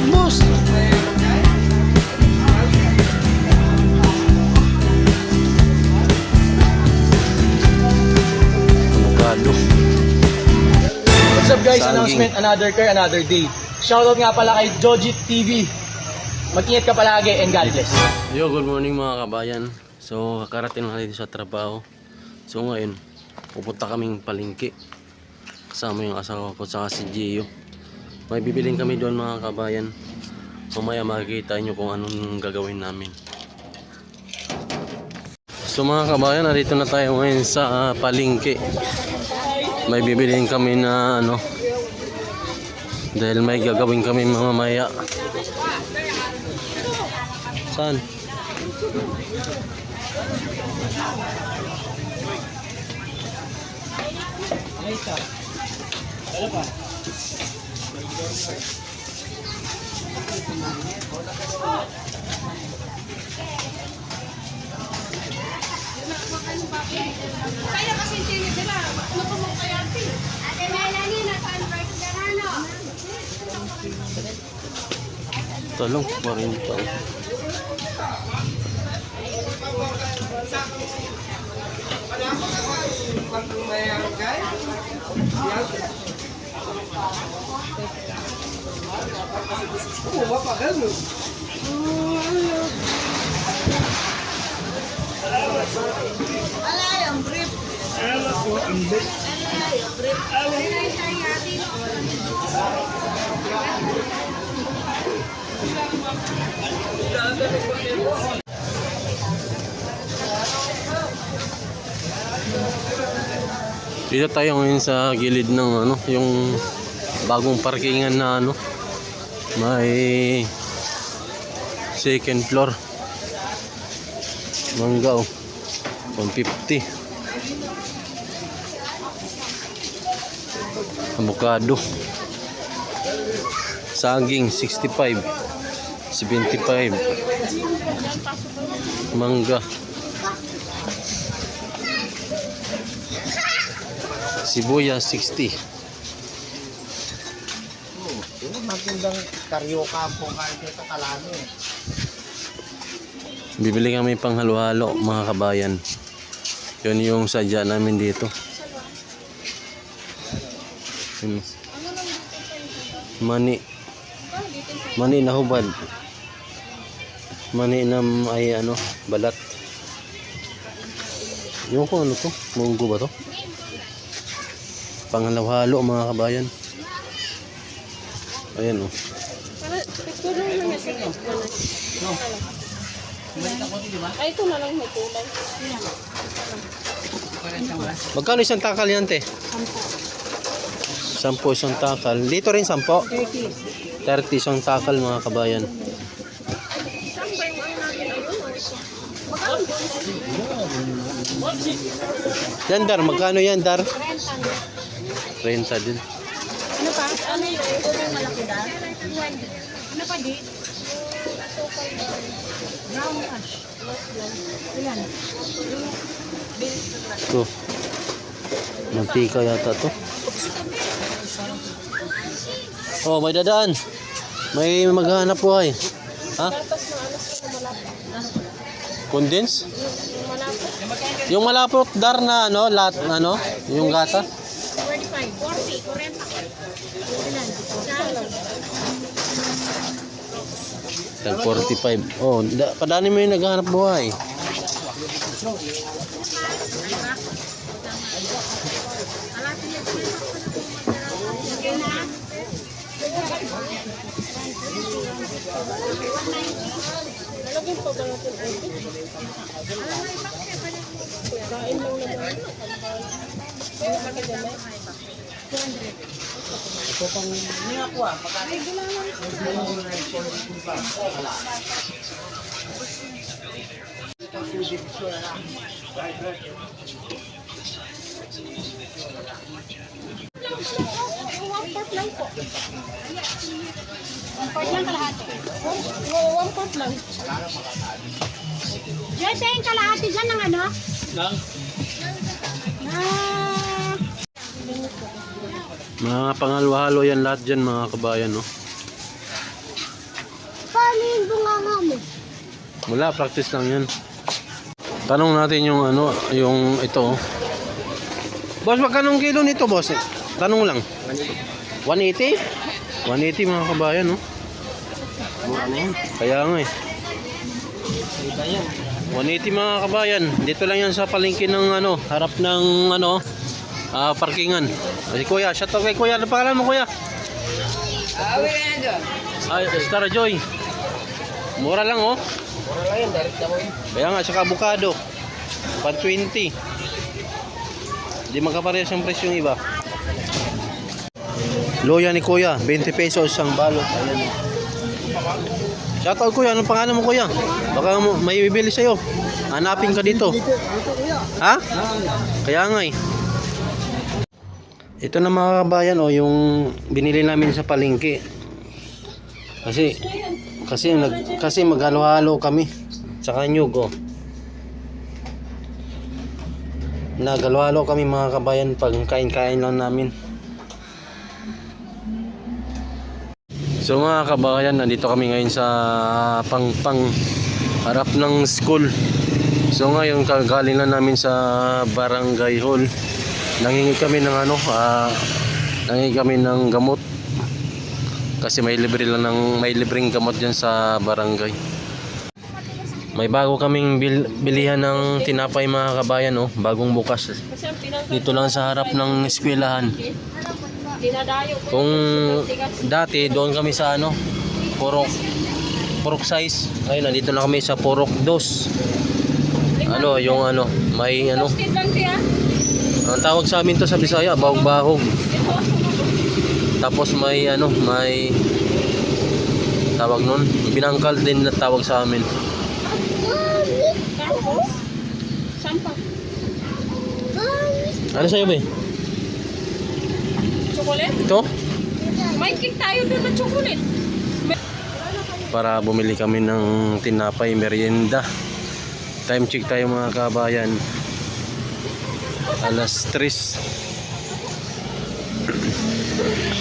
Magmus! Avocado. What's up guys? Saging. Announcement, another car, another day. Shoutout nga pala kay Jojit TV. Mag-ingat ka palagi and God bless. Yo, good morning mga kabayan. So, kakarating lang dito sa trabaho. So, ngayon, pupunta kaming palengke. Kasama yung asawa ko saka si Gio. May bibiling kami doon mga kabayan. Mamaya makikita nyo kung anong gagawin namin. So mga kabayan, narito na tayo ngayon sa palengke. May bibiling kami na ano, dahil may gagawin kami mamaya. Saan? Kaya kasi hindi nila matumong kaya Ate Melanie, naka-convert ka na, no? Talong, 40. Alay, ang grip. Alay, ang grip. Alay, tayo natin. Dito tayo ngayon sa gilid ng ano, yung bagong parkingan na ano, may second floor. Mangga oh, 150. Avocado. Saging 65. 75. Mangga. Sibuyas 60. Magandang karyoka po kahit sa Talano eh. Bibili kami pang halo-halo mga kabayan. Yun yung sadya namin dito. Yun. Mani. Mani na hubad. Mani na ay ano, balat. Yung kung ano to? Munggo ba to? Panghalo-halo mga kabayan. Ayan oh. Ay, ito na lang may kulay. Magkano isang takal yan, te? 10 isang takal. Dito rin 10? 30 isang takal mga kabayan. Yan Dar, magkano yan Dar? 30 din. Ano pa? Ano yun? Ito yung malaki da? Ano pa di? Brown ash. Ilan? Ito. Mantika yata to. Oh, may dadaan. May maghanap buhay. Ha? Condense? Yung malapot Dar na ano, lat ano, yung gata. 45, 40, 40. Ilan? Tag 45. Oh, kadani mo yung naghahanap buhay. Nalagyan pa ba natin ito? Kain lang naman. Ito pang niyakwa. One-fourth lang po. One-fourth lang kalahati. One-fourth lang. Diyan sa yung kalahati dyan ng ano? Lang? Mga panghalo-halo yan lahat dyan mga kabayan, no? Wala, practice lang yun. Tanong natin yung ano, yung ito. Boss, magkano kilo nito, boss? Tanong lang. 180? 180 mga kabayan, no? Kaya nga eh. 180 mga kabayan. Dito lang yan sa palengke ng ano, harap ng ano, parkingan. Si Kuya, shout out kay Kuya. Ano pangalan mo, Kuya? Ay, Star Joy. Mura lang, oh. Mura lang yun, direct ako yun. Kaya nga, saka avocado. 120. Hindi magkaparehas ang presyo yung iba. Loya ni Kuya, 20 pesos ang balot. Ayan. Shoutout Kuya, anong pangalan mo Kuya? Baka may bibili sa'yo. Hanapin ka dito. Ha? Kaya nga eh. Ito na mga kabayan, oh, yung binili namin sa palengke. Kasi maghalo-halo kami. Tsaka nyug, oh. Naghalo-halo kami mga kabayan pag kain-kain lang namin. So mga kabayan, nandito kami ngayon sa Pangpang, harap ng school. So ngayon kagaling lang namin sa barangay hall. Nangingi kami ng ano, nangingi kami ng gamot. Kasi may libreng gamot diyan sa barangay. May bago kaming bilihan ng tinapay mga kabayan, oh, bagong bukas. Dito lang sa harap ng eskwelahan. Kung dati doon kami sa ano, purok size. Ngayon nandito na kami sa purok 2. Ano, yung ano, may ano. Ang tawag sa amin to sa Bisaya, bahog-bahog. Tapos may ano, may tawag nun, binangkal din na tawag sa amin. Ano sa'yo ba? Chocolate? Ito? May cake tayo doon na chocolate. Para bumili kami ng tinapay, merienda. Time check tayo mga kabayan. Alas 3.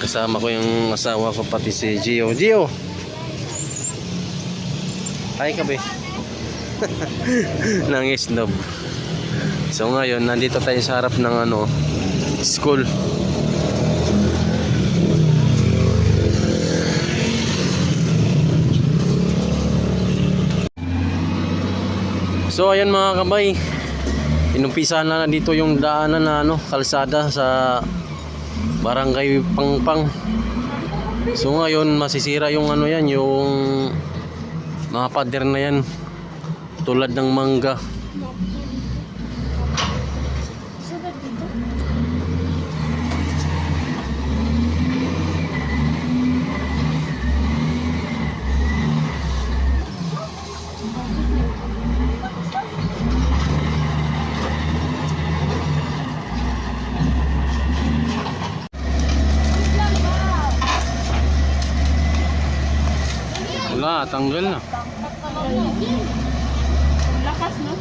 Kasama ko yung asawa ko pati si Gio. Gio! Hi ka be. Nangisnob. So ngayon, nandito tayo sa harap ng ano, school. So ayan mga kabay, inumpisahan na dito yung daanan na ano, kalsada sa barangay Pangpang. So ngayon masisira yung ano yan, yung mga pader na yan, tulad ng mangga. Wala, tanggal na. Lakas, no?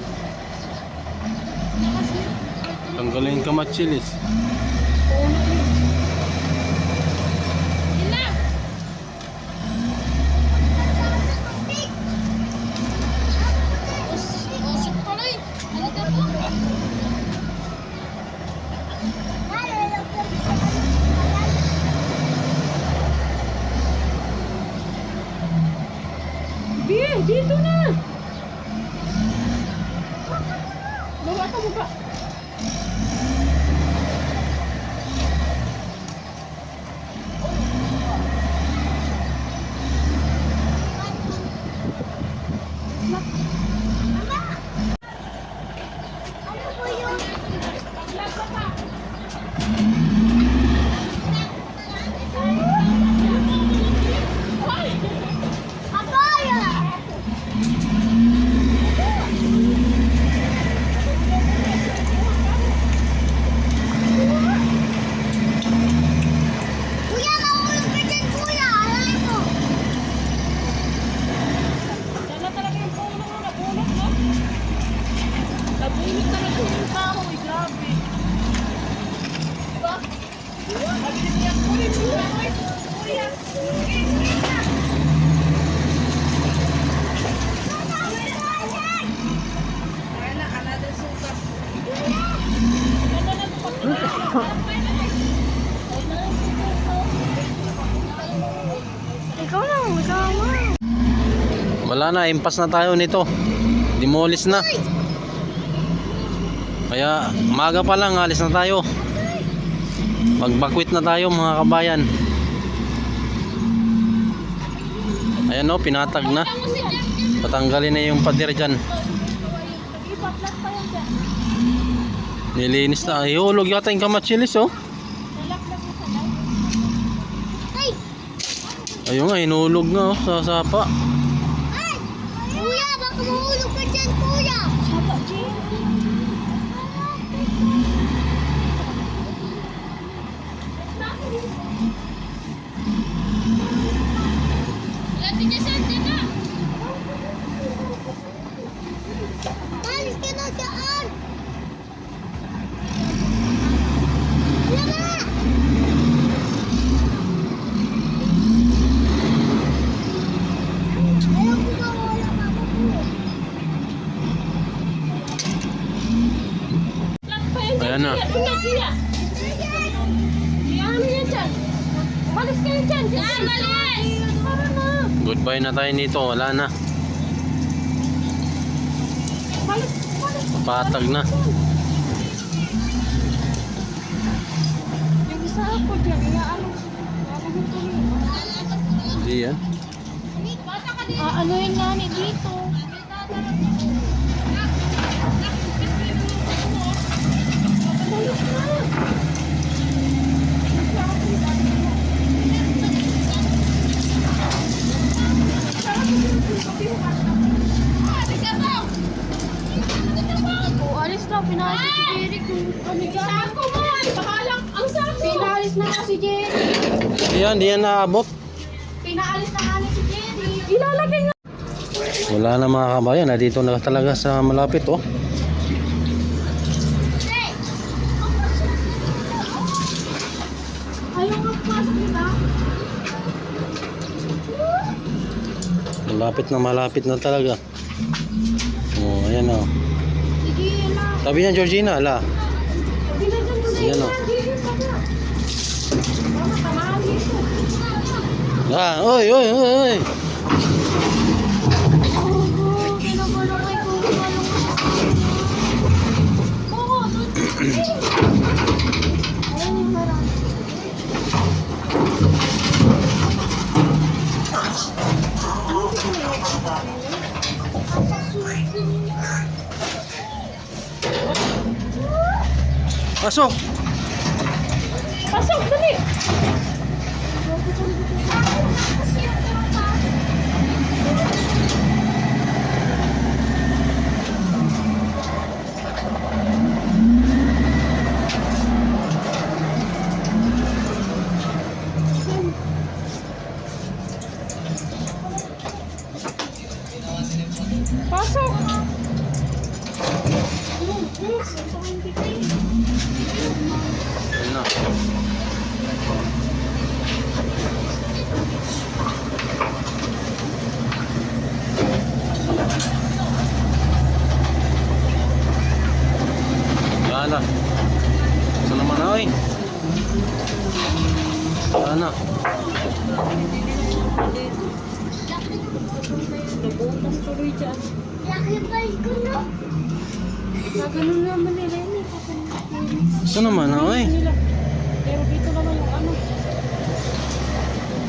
Tanggalin yung kamatsilis. Usok tuloy. Ano ka po? Dito na. Bawa ka buka. Sana talaga yung puno mo, nabulok mo. Nabulok talaga yung kahoy, grabe. Diba? Sabi niya, kuya, kuya. Ikaw lang, ikaw lang. Wala na, impas na tayo nito. Demolis na. Kaya maga pa lang, alis na tayo. Magbakwit na tayo mga kabayan. Ayan o, pinatag na. Patanggalin na yung pader dyan. Ipaplat pa yan dyan. Nilinis na. Ihulog yata yung kamatsilis oh. Nalaklag mo sa live. Ay! Ayun nga, hinulog nga oh, sa sapa. Ay! Kuya, baka mahulog ka dyan, kuya! Sapa, Jim. Lati niya saan dyan na? Alis ka na dyan! Wala na! Ayaw ko ba wala ka po? Ayan na. Ano yan dyan? Umalis kayo dyan! Umalis! Para na! Goodbye na tayo nito. Wala na. Umalis! Umalis! Patag na. Yung isa ako dyan, iaano mo tuloy. Hindi yan. Aanohin nga ni dito. Umalis na! Alis na, pinalis si Jerry kung kami dyan. Sako mo, ay bahalang ang sako. Pinalis na nga si Jerry. Ayan, di yan naabot. Pinaalis na nga ni si Jerry. Ilalagay nga. Wala na mga kabayan. Nandito na talaga sa malapit oh. Ayaw nga pumasok nila. Malapit na talaga. Oh, ayan oh. Sige, yan na. Tabi niya Georgina, ala. Binagyan mo na Yan, yun. oh. Sige, sabi na. Mama, tamahan dito. Ah, oy, oy, oy, oy. Oo, kinabalang ay kumalong. Oo, doon. Ayan yung marami. Pasok. Pasok, dali! Pasok! Ayan na. Wala na. Saan naman na oy? Wala na. Nabutas tuloy dyan. Laki pa ko no? Naganon naman nila yun eh. Saan naman na oy? Pero dito naman yung ano.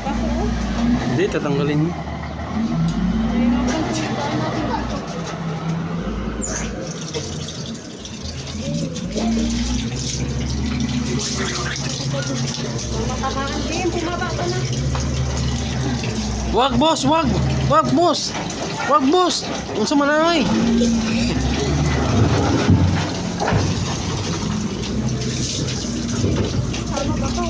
Bakit oh? Hindi, tatanggalin mo. Kaya naman pumuntaan natin dito. Matamaan din, bumaba ka na. Wag boss, wag! Wag boss! Wag boss! Unsa man na oy? Sama ba to?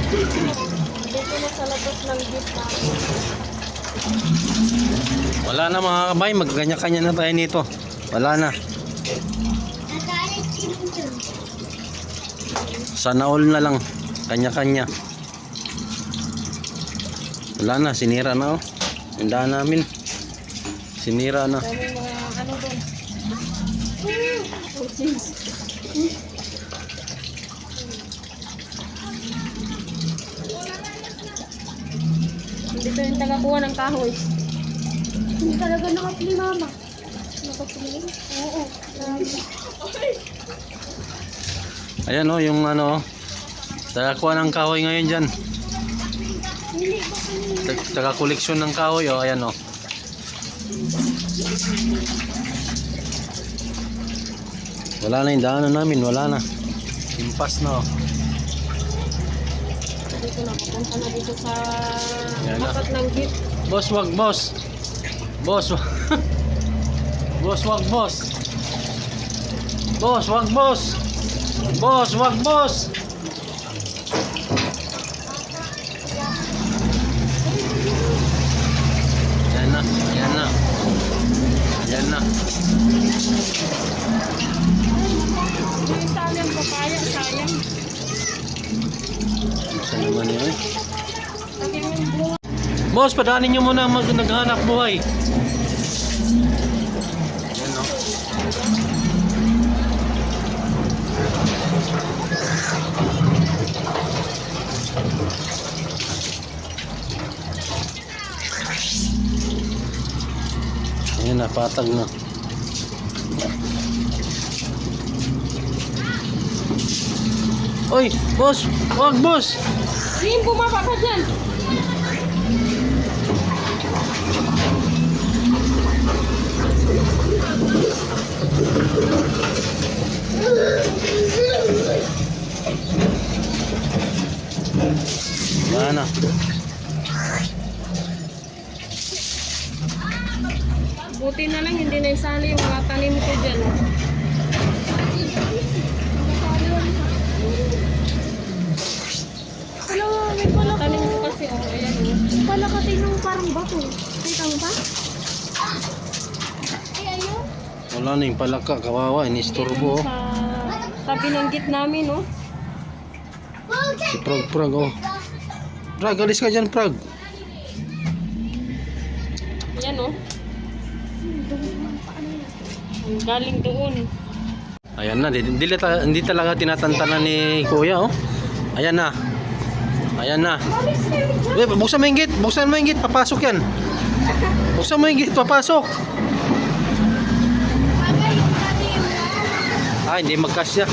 Dito na sa labas ng jeep natin. Wala na mga kabay, magkanya-kanya na tayo nito. Wala na. Nagalit Sana all na lang. Kanya-kanya. Wala na, sinira na oh. Yung daan namin. Sinira na. Daming mga ano doon. Dito yung tagakuha ng kahoy. Hindi talaga nakapili, mama. Nakapili? Oo. Ayan oh, yung ano. Tagakuha ng kahoy ngayon dyan. Taga-koleksyon ng kahoy oh. Ayan oh. Wala na yung daanan namin. Wala na. Impas na oh. Dito na, papunta na dito sa Yan na. tapat ng jeep. Boss, wag boss. Boss, wag. Boss, wag boss. Boss, wag boss. Boss, wag boss. Yan na, yan na. Yan na. Yung sayang papaya, sayang. Saan naman yun? Laki yung bunga. Boss, padaanin nyo muna naghanap buhay. Yan no. Ayan na, patag na. Oy, boss! Wag, boss! Rin, bumaba ka dyan. Wala na. Buti na lang, hindi na isali yung mga tanim ko dyan. Alam mo, may palaka. Tanim ko kasi, oh, ayan. Palakati ng parang bato. Kita mo ba? Ay, ayun. Wala na yung palaka, kawawa, inisturbo. Oh. Sa binanggit namin, oh. Si Prag, oh. Prag, alis ka dyan, Prag. Yan, oh. Ang galing doon. Ayan na, hindi talaga tinatantanan ni Kuya, oh. Ayan na. Ayan na. Wait, buksan mo yung gate, papasok yan. Buksan mo yung gate, papasok. Ah, hindi magkasya.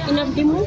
Inabdi mo?